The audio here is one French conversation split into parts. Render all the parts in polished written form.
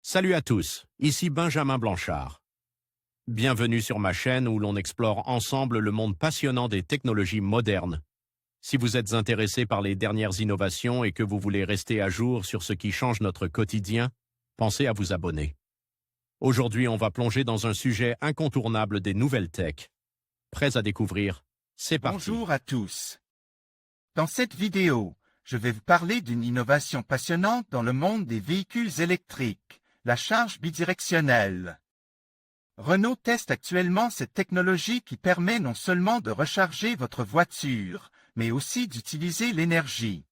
Salut à tous, ici Benjamin Blanchard. Bienvenue sur ma chaîne où l'on explore ensemble le monde passionnant des technologies modernes. Si vous êtes intéressé par les dernières innovations et que vous voulez rester à jour sur ce qui change notre quotidien, pensez à vous abonner. Aujourd'hui, on va plonger dans un sujet incontournable des nouvelles tech. Prêts à découvrir? C'est parti. Bonjour à tous. Dans cette vidéo, je vais vous parler d'une innovation passionnante dans le monde des véhicules électriques, la charge bidirectionnelle. Renault teste actuellement cette technologie qui permet non seulement de recharger votre voiture, mais aussi d'utiliser l'énergie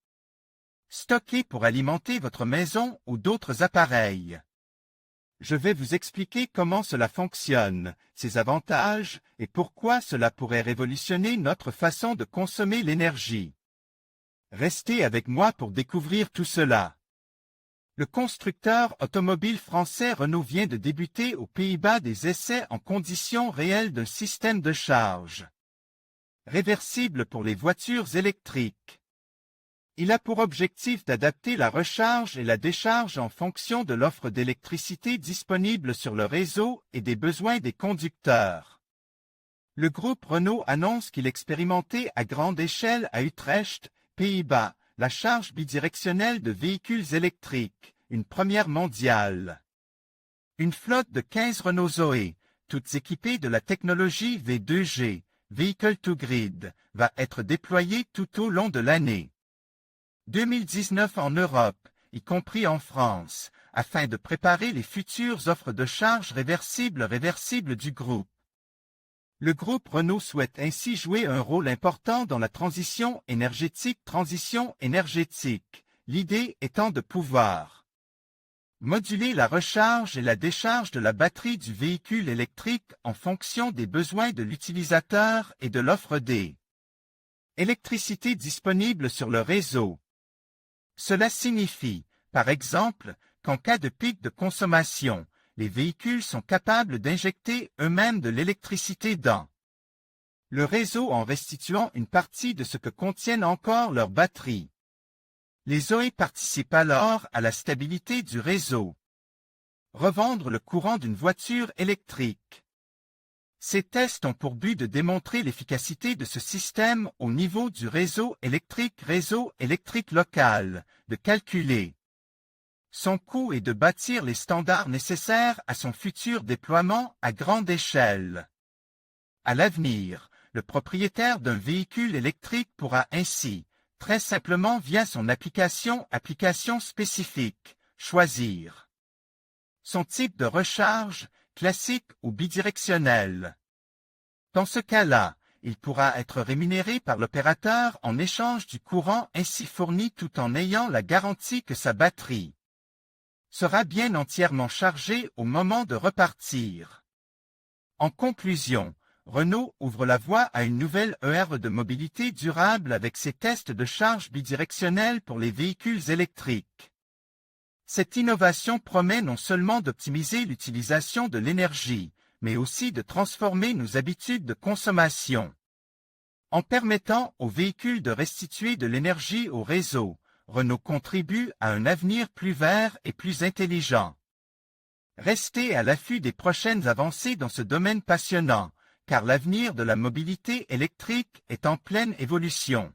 stockée pour alimenter votre maison ou d'autres appareils. Je vais vous expliquer comment cela fonctionne, ses avantages et pourquoi cela pourrait révolutionner notre façon de consommer l'énergie. Restez avec moi pour découvrir tout cela. Le constructeur automobile français Renault vient de débuter aux Pays-Bas des essais en conditions réelles d'un système de charge réversible pour les voitures électriques. Il a pour objectif d'adapter la recharge et la décharge en fonction de l'offre d'électricité disponible sur le réseau et des besoins des conducteurs. Le groupe Renault annonce qu'il expérimentait à grande échelle à Utrecht, Pays-Bas, la charge bidirectionnelle de véhicules électriques, une première mondiale. Une flotte de 15 Renault Zoé, toutes équipées de la technologie V2G, Vehicle to Grid, va être déployée tout au long de l'année 2019 en Europe, y compris en France, afin de préparer les futures offres de charge réversible du groupe. Le groupe Renault souhaite ainsi jouer un rôle important dans la transition énergétique, l'idée étant de pouvoir moduler la recharge et la décharge de la batterie du véhicule électrique en fonction des besoins de l'utilisateur et de l'offre d'électricité disponible sur le réseau. Cela signifie, par exemple, qu'en cas de pic de consommation, les véhicules sont capables d'injecter eux-mêmes de l'électricité dans le réseau en restituant une partie de ce que contiennent encore leurs batteries. Les Zoé participent alors à la stabilité du réseau. Revendre le courant d'une voiture électrique. Ces tests ont pour but de démontrer l'efficacité de ce système au niveau du réseau électrique local, de calculer son coût et de bâtir les standards nécessaires à son futur déploiement à grande échelle. À l'avenir, le propriétaire d'un véhicule électrique pourra ainsi, très simplement via son application spécifique, choisir son type de recharge, classique ou bidirectionnel. Dans ce cas-là, il pourra être rémunéré par l'opérateur en échange du courant ainsi fourni tout en ayant la garantie que sa batterie sera bien entièrement chargée au moment de repartir. En conclusion, Renault ouvre la voie à une nouvelle ère de mobilité durable avec ses tests de charge bidirectionnelle pour les véhicules électriques. Cette innovation promet non seulement d'optimiser l'utilisation de l'énergie, mais aussi de transformer nos habitudes de consommation. En permettant aux véhicules de restituer de l'énergie au réseau, Renault contribue à un avenir plus vert et plus intelligent. Restez à l'affût des prochaines avancées dans ce domaine passionnant, car l'avenir de la mobilité électrique est en pleine évolution.